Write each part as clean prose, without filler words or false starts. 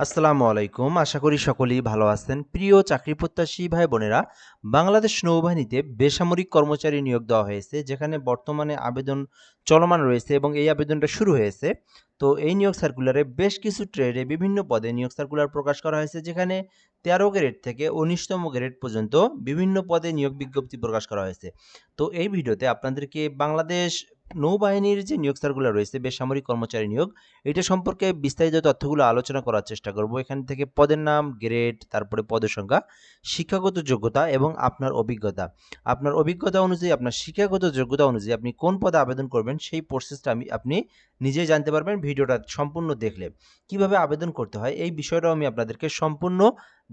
আসসালামু আলাইকুম। আশা করি সকলেই ভালো আছেন। প্রিয় চাকরি প্রত্যাশী ভাই বোনেরা, বাংলাদেশ নৌবাহিনীতে বেসামরিক কর্মচারী নিয়োগ দেওয়া হয়েছে, যেখানে বর্তমানে আবেদন চলমান রয়েছে এবং এই আবেদনটা শুরু হয়েছে। তো এই নিয়োগ সার্কুলারে বেশ কিছু ট্রেডে বিভিন্ন পদে নিয়োগ সার্কুলার প্রকাশ করা হয়েছে, যেখানে ১৩ গ্রেড থেকে ১৯তম গ্রেড পর্যন্ত বিভিন্ন পদে নিয়োগ বিজ্ঞপ্তি প্রকাশ করা হয়েছে। তো এই ভিডিওতে আপনাদেরকে বাংলাদেশ নৌবাহিনীর যে নিয়োগ সার্কুলার রয়েছে বেসামরিক কর্মচারী নিয়োগ, এটা সম্পর্কে বিস্তারিত তথ্যগুলো আলোচনা করার চেষ্টা করব। এখান থেকে পদের নাম, গ্রেড, তারপরে পদের সংখ্যা, শিক্ষাগত যোগ্যতা এবং আপনার অভিজ্ঞতা। আপনার অভিজ্ঞতা অনুযায়ী, আপনার শিক্ষাগত যোগ্যতা অনুযায়ী আপনি কোন পদে আবেদন করবেন সেই প্রসেসটা আপনি নিজেই জানতে পারবেন ভিডিওটা সম্পূর্ণ দেখলে। কিভাবে আবেদন করতে হয় এই বিষয়টাও আমি আপনাদেরকে সম্পূর্ণ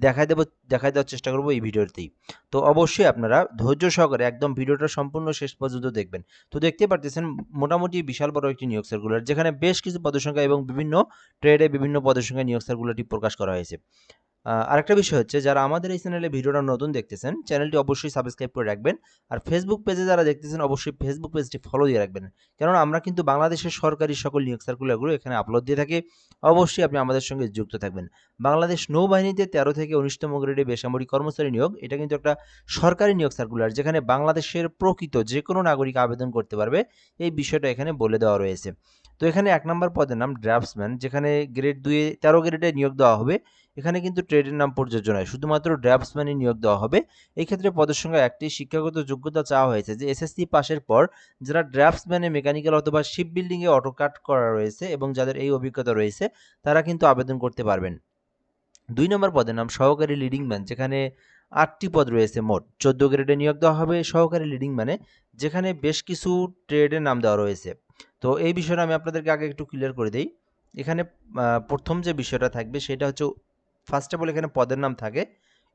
দেখাই দেওয়ার চেষ্টা করব এই ভিডিওতেই। তো অবশ্যই আপনারা ধৈর্য সহকারে একদম ভিডিওটা সম্পূর্ণ শেষ পর্যন্ত দেখবেন। তো দেখতে পারতেছেন মোটামুটি বিশাল বড় একটি নিয়োগ সার্কুলার, যেখানে বেশ কিছু পদসংখ্যা এবং বিভিন্ন ট্রেডে বিভিন্ন পদসংখ্যা নিয়োগ সার্কুলারটি প্রকাশ করা হয়েছে। আরেকটা বিষয় হচ্ছে, যারা আমাদের এই চ্যানেলে ভিডিওটা নতুন দেখতেছেন, চ্যানেলটি অবশ্যই সাবস্ক্রাইব করে রাখবেন। আর ফেসবুক পেজে যারা দেখতেছেন, অবশ্যই ফেসবুক পেজটি ফলো দিয়ে রাখবেন। কেননা আমরা কিন্তু বাংলাদেশের সরকারি সকল নিয়োগ সার্কুলারগুলো এখানে আপলোড দিয়ে থাকি। অবশ্যই আপনি আমাদের সঙ্গে যুক্ত থাকবেন। বাংলাদেশ নৌবাহিনীতে ১৩ থেকে ১৯তম গ্রেডে বেসামরিক কর্মচারী নিয়োগ, এটা কিন্তু একটা সরকারি নিয়োগ সার্কুলার, যেখানে বাংলাদেশের প্রকৃত যে কোনো নাগরিক আবেদন করতে পারবে, এই বিষয়টা এখানে বলে দেওয়া রয়েছে। তো এখানে ১ নম্বর পদের নাম ড্রাফটসম্যান, যেখানে গ্রেড ২ এ ১৩ গ্রেডে নিয়োগ দেওয়া হবে। এখানে কিন্তু ট্রেডের নাম প্রযোজ্য নয়, শুধুমাত্র ড্রাফটসম্যানই নিয়োগ দেওয়া হবে। এই ক্ষেত্রে পদের সংখ্যা একটি। শিক্ষাগত যোগ্যতা চাওয়া হয়েছে যে এসএসসি পাশের পর যারা ড্রাফটসম্যানে মেকানিক্যাল অথবা শিপ বিল্ডিংয়ে অটোকাট করা রয়েছে এবং যাদের এই অভিজ্ঞতা রয়েছে, তারা কিন্তু আবেদন করতে পারবেন। ২ নম্বর পদের নাম সহকারী লিডিং ম্যান, যেখানে ৮টি পদ রয়েছে মোট। ১৪ গ্রেডে নিয়োগ দেওয়া হবে সহকারী লিডিং ম্যানে, যেখানে বেশ কিছু ট্রেডের নাম দেওয়া রয়েছে। তো এই বিষয়টা আমি আপনাদেরকে আগে একটু ক্লিয়ার করে দেই। এখানে ১ম যে বিষয়টা থাকবে সেটা হচ্ছে, ফার্স্ট অফ অল এখানে পদের নাম থাকে।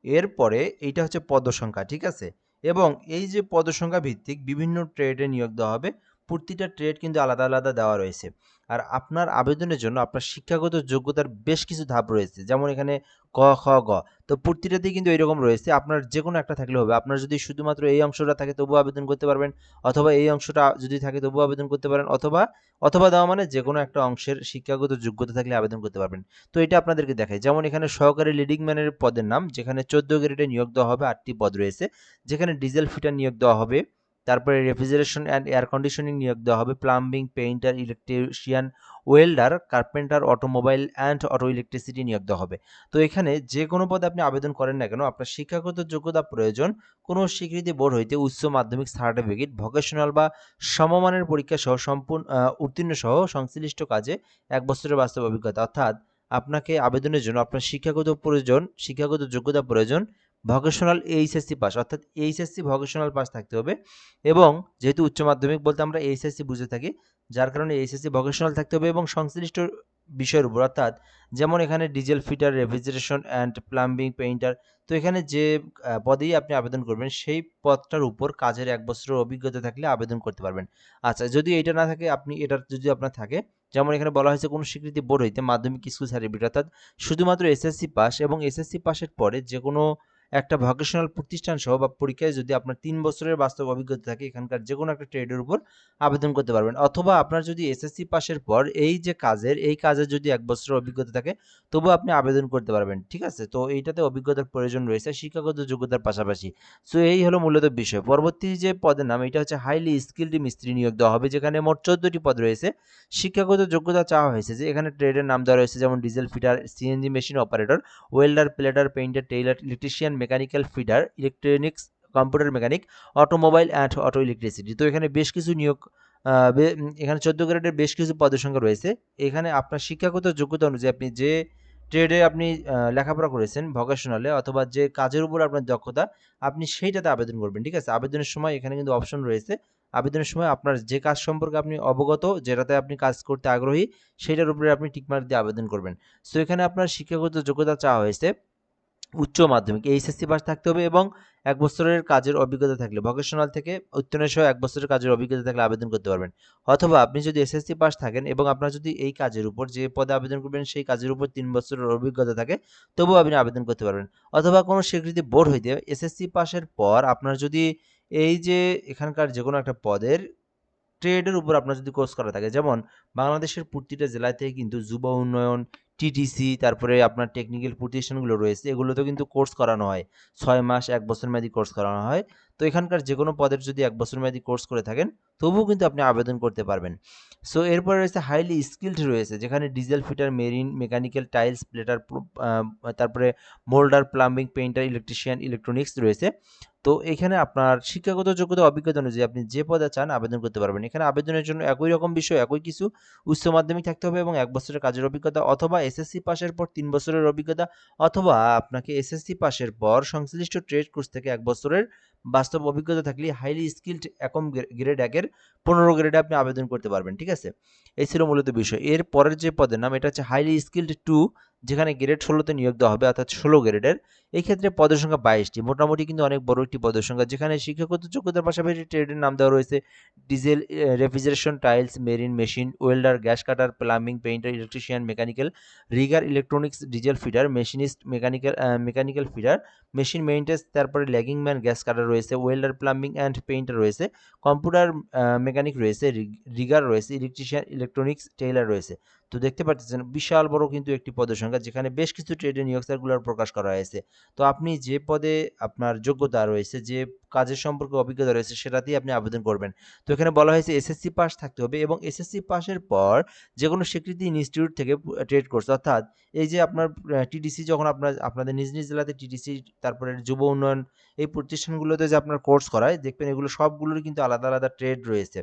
এরপরে এইটা হচ্ছে পদসংখ্যা, ঠিক আছে? এবং এই যে পদসংখ্যা ভিত্তিক বিভিন্ন ট্রেডে নিয়োগ দেওয়া হবে। প্রতিটা ট্রেড কিন্তু আলাদা, আলাদা দেওয়া রয়েছে। আর আপনার আবেদনের জন্য আপনার শিক্ষাগত যোগ্যতার বেশ কিছু ধাপ রয়েছে। যেমন এখানে ক, খ, গ। তো প্রতিটাতেই কিন্তু এরকম রয়েছে। আপনার যেকোনো একটা থাকলে হবে। আপনার যদি শুধুমাত্র এই অংশটা থাকে তবুও আবেদন করতে পারবেন। অথবা এই অংশটা যদি থাকে তবুও আবেদন করতে পারেন। অথবা, অথবা দেওয়া মানে যেকোনো একটা অংশের শিক্ষাগত যোগ্যতা থাকলে আবেদন করতে পারবেন। তো এটা আপনাদেরকে দেখাই। যেমন এখানে সহকারী লিডিং ম্যানের পদের নাম, যেখানে ১৪ গ্রেডে নিয়োগ দেওয়া হবে, ৮টি পদ রয়েছে। যেখানে ডিজেল ফিটার নিয়োগ দেওয়া হবে। তারপরে রেফ্রিজারেশন অ্যান্ড এয়ার কন্ডিশনিং নিয়োগ দেওয়া হবে। Plumbing, painter, electrician, welder, carpenter, automobile and auto electricity নিয়োগ দেওয়া হবে। তো এখানে যে কোনো পদে আপনি আবেদন করেন না কেন, আপনার শিক্ষাগত যোগ্যতা প্রয়োজন কোনো স্বীকৃতি বোর্ড হইতে উচ্চ মাধ্যমিক সার্টিফিকেট, ভোকেশনাল বা সমমানের পরীক্ষা সহ সম্পূর্ণ উত্তীর্ণ সহ সংশ্লিষ্ট কাজে ১ বছরের বাস্তব অভিজ্ঞতা। অর্থাৎ আপনাকে আবেদনের জন্য আপনার শিক্ষাগত যোগ্যতা প্রয়োজন ভোকেশনাল এইচএসসি পাস, অর্থাৎ এইচএসসি ভোকেশনাল পাস থাকতে হবে। এবং যেহেতু উচ্চ মাধ্যমিক বলতে আমরা এইচএসসি বুঝে থাকি, যার কারণে এইচএসসি ভোকেশনাল থাকতে হবে এবং সংশ্লিষ্ট বিষয়ের উপর, অর্থাৎ যেমন এখানে diesel fitter, refrigeration and plumbing, painter. তো এখানে যে পদেই আপনি আবেদন করবেন সেই পদটার উপর কাজের ১ বছরের অভিজ্ঞতা থাকলে আবেদন করতে পারবেন। আচ্ছা, যদি এটা না থাকে, এটার যদি আপনার থাকে, যেমন এখানে বলা হয়েছে কোনো স্বীকৃতি বোর্ড হইতে মাধ্যমিক স্কুল সার্টিফিকেট, অর্থাৎ শুধুমাত্র এসএসসি পাস এবং এসএসসি পাসের পরে যেকোনো একটা ভোকেশনাল প্রতিষ্ঠান সহ বা পরীক্ষায় যদি আপনার ৩ বছরের বাস্তব অভিজ্ঞতা থাকে, এখানকার যেকোনো একটা ট্রেডের উপর আবেদন করতে পারবেন। অথবা আপনার যদি এসএসসি পাসের পর এই কাজের যদি ১ বছরের অভিজ্ঞতা থাকে, তবুও আপনি আবেদন করতে পারবেন। ঠিক আছে? তো এইটাতে অভিজ্ঞতার প্রয়োজন রয়েছে শিক্ষাগত যোগ্যতার পাশাপাশি। সো এই হলো মূলত বিষয়। পরবর্তী যে পদের নাম, এটা হচ্ছে হাইলি স্কিলড মিস্ত্রি নিয়োগ দেওয়া হবে, যেখানে মোট ১৪ টি পদ রয়েছে। শিক্ষাগত যোগ্যতা চাওয়া হয়েছে যে এখানে ট্রেডের নাম দেওয়া রয়েছে, যেমন diesel fitter, CNG machine operator, welder, plater, painter, tailor, electrician, mechanical fitter, electronics, computer mechanic, automobile and auto electricity. তো এখানে বেশ কিছু নিয়োগ, এখানে ১৪ গ্রেডের বেশ কিছু পদের সংখ্যা রয়েছে। এখানে আপনার শিক্ষাগত যোগ্যতা অনুযায়ী আপনি যে ট্রেডে আপনি লেখাপড়া করেছেন ভোকেশনালে, অথবা যে কাজের উপর আপনার দক্ষতা, আপনি সেইটাতে আবেদন করবেন। ঠিক আছে? আবেদনের সময় এখানে কিন্তু অপশন রয়েছে। আবেদনের সময় আপনার যে কাজ সম্পর্কে আপনি অবগত, যেটাতে আপনি কাজ করতে আগ্রহী, সেটার উপরে আপনি টিকমার্ক দিয়ে আবেদন করবেন। সো এখানে আপনার শিক্ষাগত যোগ্যতা চাওয়া হয়েছে উচ্চ মাধ্যমিক এইচএসসি পাস থাকতে হবে এবং ১ বছরের কাজের অভিজ্ঞতা থাকলে, ভোকেশনাল থেকে উত্তীর্ণ সহ ১ বছরের কাজের অভিজ্ঞতা থাকলে আবেদন করতে পারবেন। অথবা আপনি যদি এসএসসি পাস থাকেন এবং আপনার যদি এই কাজের উপর, যে পদে আবেদন করবেন সেই কাজের উপর ৩ বছরের অভিজ্ঞতা থাকে, তবুও আপনি আবেদন করতে পারবেন। অথবা কোনো স্বীকৃতি বোর্ড হইতে এসএসসি পাসের পর আপনার যদি এই যে এখানকার যেকোনো একটা পদের ট্রেডের উপর আপনার যদি কোর্স করা থাকে, যেমন বাংলাদেশের প্রতিটা জেলা থেকে কিন্তু যুব উন্নয়ন, টিটিসি, তারপরে আপনার টেকনিক্যাল প্রতিষ্ঠানগুলো রয়েছে, এগুলোতেও কিন্তু কোর্স করানো হয়। 6 মাস, 1 বছর মেয়াদী কোর্স করানো হয়। তো এখানকার যেকোনো পদের যদি 1 বছর মেয়াদী কোর্স করে থাকেন, তবুও কিন্তু আপনি আবেদন করতে পারবেন। সো এরপরে রয়েছে হাইলি স্কিলড রয়েছে, যেখানে diesel fitter, marine, mechanical, tiles, plater, তারপরে moulder, plumbing, painter, electrician, electronics রয়েছে। তো এখানে আপনার শিক্ষাগত যোগ্যতা, অভিজ্ঞতা অনুযায়ী আপনি যে পদে চান আবেদন করতে পারবেন। এখানে আবেদনের জন্য একই রকম বিষয়, একই কিছু, উচ্চ মাধ্যমিক থাকতে হবে এবং 1 বছরের কাজের অভিজ্ঞতা, অথবা এসএসসি পাসের পর 3 বছরের অভিজ্ঞতা, অথবা আপনাকে এসএসসি পাসের পর সংশ্লিষ্ট ট্রেড কোর্স থেকে 1 বছরের বাস্তব অভিজ্ঞতা থাকলে হাইলি স্কিলড একম গ্রেড 1 এর 15 গ্রেডে আপনি আবেদন করতে পারবেন। ঠিক আছে? এই ছিল মূলত বিষয়। এর পরের যে পদের নাম, এটা হচ্ছে হাইলি স্কিলড 2, যেখানে গ্রেড 16 তে নিয়োগ দেওয়া হবে, অর্থাৎ 16 গ্রেডের। এই ক্ষেত্রে পদের সংখ্যা 22টি, মোটামুটি কিন্তু অনেক বড় একটি পদের সংখ্যা, যেখানে শিক্ষাগত যোগ্যতার পাশাপাশি ট্রেডের নাম দেওয়া রয়েছে diesel, refrigeration, tiles, marine, machine, welder, gas cutter, plumbing, painter, electrician, mechanical, rigger, electronics, diesel fitter, machinist, mechanical fitter, machine maintenance, তারপরে ল্যাগিং ম্যান, গ্যাস কাটার রয়েছে, ওয়েল্ডার, প্লাম্বিং অ্যান্ড পেইন্টার রয়েছে, কম্পিউটার মেকানিক রয়েছে, rigger রয়েছে, electrician, electronics, tailor রয়েছে। তো দেখতে পাচ্ছেন বিশাল বড় কিন্তু একটি পদের সংখ্যা, যেখানে বেশ কিছু ট্রেডে নিয়োগ সার্কুলার প্রকাশ করা হয়েছে। তো আপনি যে পদে আপনার যোগ্যতা রয়েছে, যে কাজের সম্পর্কে অভিজ্ঞতা রয়েছে, সেটাতেই আপনি আবেদন করবেন। তো এখানে বলা হয়েছে এসএসসি পাস থাকতে হবে এবং এসএসসি পাসের পর যেকোনো স্বীকৃতি ইনস্টিটিউট থেকে ট্রেড কোর্স, অর্থাৎ এই যে আপনার টিটিসি, যখন আপনাদের নিজ নিজ জেলাতে টিটিসি, তারপরে যুব উন্নয়ন, এই প্রতিষ্ঠানগুলোতে যে আপনার কোর্স করায়, দেখবেন এগুলো সবগুলোরই কিন্তু আলাদা আলাদা ট্রেড রয়েছে।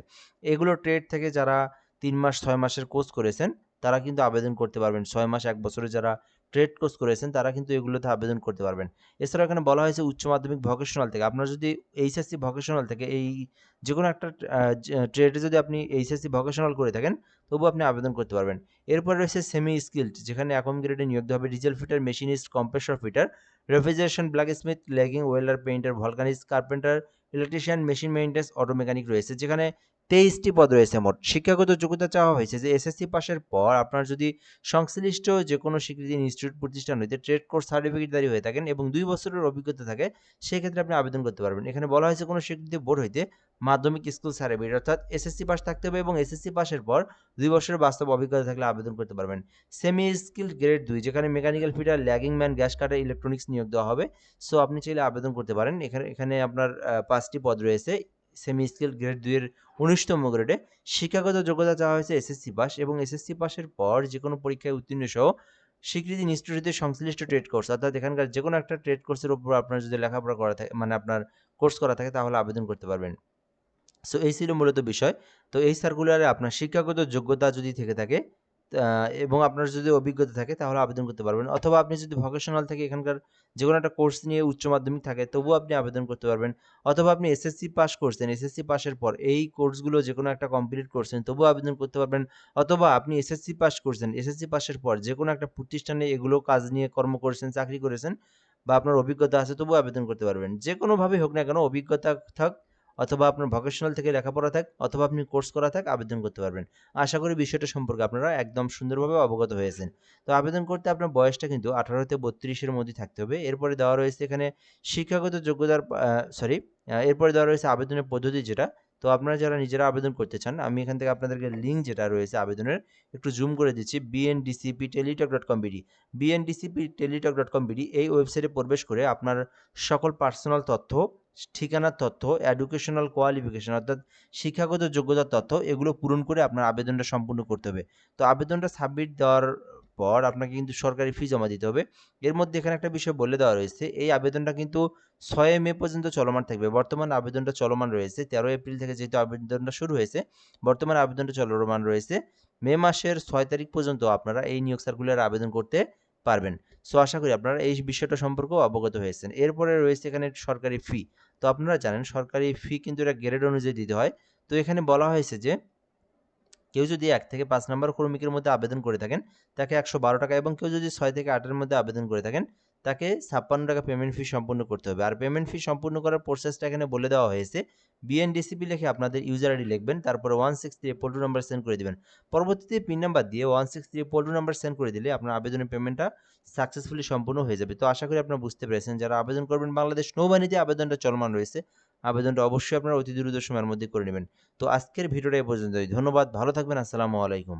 এগুলো ট্রেড থেকে যারা 3 মাস 6 মাসের কোর্স করেছেন, তারা কিন্তু আবেদন করতে পারবেন। 6 মাস 1 বছরে যারা ট্রেড কোর্স করেছেন, তারা কিন্তু এগুলোতে আবেদন করতে পারবেন। এছাড়াও এখানে বলা হয়েছে উচ্চ মাধ্যমিক ভোকেশনাল থেকে, আপনার যদি এইচএসসি ভোকেশনাল থেকে এই যেকোনো একটা ট্রেডে যদি আপনি এইচএসসি ভোকেশনাল করে থাকেন, তবুও আপনি আবেদন করতে পারবেন। এরপর রয়েছে সেমি স্কিলড, যেখানে একম গ্রেডে নিয়োগ দেওয়া হবে diesel fitter, machinist, compressor fitter, refrigeration, blacksmith, lagging, welder, painter, vulcanist, carpenter, electrician, machine maintenance, auto mechanic রয়েছে, যেখানে 23টি পদ রয়েছে মোট। শিক্ষাগত যোগ্যতা চাওয়া হয়েছে যে এসএসসি পাসের পর আপনার যদি সংশ্লিষ্ট যে কোনো স্বীকৃতি ইনস্টিটিউট প্রতিষ্ঠান হইতে ট্রেড কোর্স সার্টিফিকেটধারী হয়ে থাকেন এবং 2 বছরের অভিজ্ঞতা থাকে, সেক্ষেত্রে আপনি আবেদন করতে পারবেন। এখানে বলা হয়েছে কোনো স্বীকৃতি বোর্ড হইতে মাধ্যমিক স্কুল সার্টিফিকেট, অর্থাৎ এসএসসি পাস থাকতে হবে এবং এসএসসি পাসের পর 2 বছরের বাস্তব অভিজ্ঞতা থাকলে আবেদন করতে পারবেন। সেমি স্কিলড গ্রেড 2, যেখানে mechanical fitter, lagging man, gas cutter, electronics নিয়োগ দেওয়া হবে। সো আপনি চাইলে আবেদন করতে পারেন। এখানে আপনার 5টি পদ রয়েছে। সেমি স্কিলড গ্রেড 2 এর 19তম গ্রেডে শিক্ষাগত যোগ্যতা চাওয়া হয়েছে এসএসসি পাস এবং এসএসসি পাসের পর যেকোনো পরীক্ষায় উত্তীর্ণ সহ স্বীকৃতি ইনস্টিটিউটে সংশ্লিষ্ট ট্রেড কোর্স, অর্থাৎ এখানকার যেকোনো একটা ট্রেড কোর্সের উপর আপনার যদি লেখাপড়া করা থাকে, মানে আপনার কোর্স করা থাকে, তাহলে আবেদন করতে পারবেন। সো এই ছিল মূলত বিষয়। তো এই সার্কুলারে আপনার শিক্ষাগত যোগ্যতা যদি থেকে থাকে এবং আপনার যদি অভিজ্ঞতা থাকে, তাহলে আবেদন করতে পারবেন, অথবা আপনি যদি ভোকেশনাল থেকে এখানকার যেকোনো একটা কোর্স নিয়ে উচ্চ মাধ্যমিক থাকে, তবুও আপনি আবেদন করতে পারবেন, অথবা আপনি এসএসসি পাস করছেন, এসএসসি পাসের পর এই কোর্সগুলো যেকোনো একটা কমপ্লিট করছেন, তবুও আবেদন করতে পারবেন, অথবা আপনি এসএসসি পাস করছেন, এসএসসি পাসের পর যেকোনো একটা প্রতিষ্ঠানে এগুলো কাজ নিয়ে কর্ম করেছেন, চাকরি করেছেন, বা আপনার অভিজ্ঞতা আছে, তবুও আবেদন করতে পারবেন। যেকোনোভাবেই হোক না কেন, অভিজ্ঞতা থাক, অথবা আপনার ভোকেশনাল থেকে লেখাপড়া থাক, অথবা আপনি কোর্স করা থাক, আবেদন করতে পারবেন। আশা করি বিষয়টা সম্পর্কে আপনারা একদম সুন্দরভাবে অবগত হয়েছেন। তো আবেদন করতে আপনার বয়সটা কিন্তু 18 থেকে 32 এর মধ্যে থাকতে হবে। এরপরে দেওয়া রয়েছে এখানে শিক্ষাগত যোগ্যতার এরপরে দেওয়া রয়েছে আবেদনের পদ্ধতি যেটা। তো আপনারা যারা নিজেরা আবেদন করতে চান, আমি এখান থেকে আপনাদেরকে লিঙ্ক যেটা রয়েছে আবেদনের একটু জুম করে দিচ্ছি, bndcpteletalk.com.bd। bndcpteletalk.com.bd এই ওয়েবসাইটে প্রবেশ করে আপনার সকল পার্সোনাল তথ্য, ঠিকানার তথ্য, এডুকেশনাল কোয়ালিফিকেশন, অর্থাৎ শিক্ষাগত যোগ্যতার তথ্য, এগুলো পূরণ করে আপনার আবেদনটা সম্পূর্ণ করতে হবে। তো আবেদনটা সাবমিট দেওয়ার পর আপনাকে কিন্তু সরকারি ফি জমা দিতে হবে। এর মধ্যে এখানে একটা বিষয় বলে দেওয়া রয়েছে, এই আবেদনটা কিন্তু 6 মে পর্যন্ত চলমান থাকবে। বর্তমানে আবেদনটা চলমান রয়েছে। 13 এপ্রিল থেকে যেহেতু আবেদনটা শুরু হয়েছে, বর্তমানে আবেদনটা চলমান রয়েছে। মে মাসের 6 তারিখ পর্যন্ত আপনারা এই নিয়োগ সার্কুলারে আবেদন করতে পারবেন। সো আশা করি আপনারা এই বিষয়টা সম্পর্কেও অবগত হয়েছেন। এরপরে রয়েছে এখানে সরকারি ফি। তো আপনারা জানেন সরকারি ফি কিন্তু এটা গ্রেড অনুযায়ী দিতে হয়। তো এখানে বলা হয়েছে যে কেউ যদি 1 থেকে 5 নম্বর ক্রমিকের মধ্যে আবেদন করে থাকেন, তাকে 112 টাকা, এবং কেউ যদি 6 থেকে 8 এর মধ্যে আবেদন করে থাকেন, তাকে 56 টাকা পেমেন্ট ফি সম্পূর্ণ করতে হবে। আর পেমেন্ট ফি সম্পূর্ণ করার প্রসেসটা এখানে বলে দেওয়া হয়েছে। বিএনডিসিপি লিখে আপনাদের ইউজার আইডি লিখবেন, তারপরে 163 নাম্বার সেন্ড করে দিবেন। পরবর্তীতে পিন নাম্বার দিয়ে 163 নাম্বার সেন্ড করে দিলে আপনার আবেদনের পেমেন্টটা সাকসেসফুলি সম্পূর্ণ হয়ে যাবে। তো আশা করি আপনারা বুঝতে পেরেছেন, যারা আবেদন করবেন, বাংলাদেশ নৌবাহিনীতে আবেদনটা চলমান রয়েছে। আবেদনটা অবশ্যই আপনারা অতি দ্রুত সময়ের মধ্যে করে নেবেন। তো আজকের ভিডিওটা এ পর্যন্তই। ধন্যবাদ, ভালো থাকবেন। আসসালামু আলাইকুম।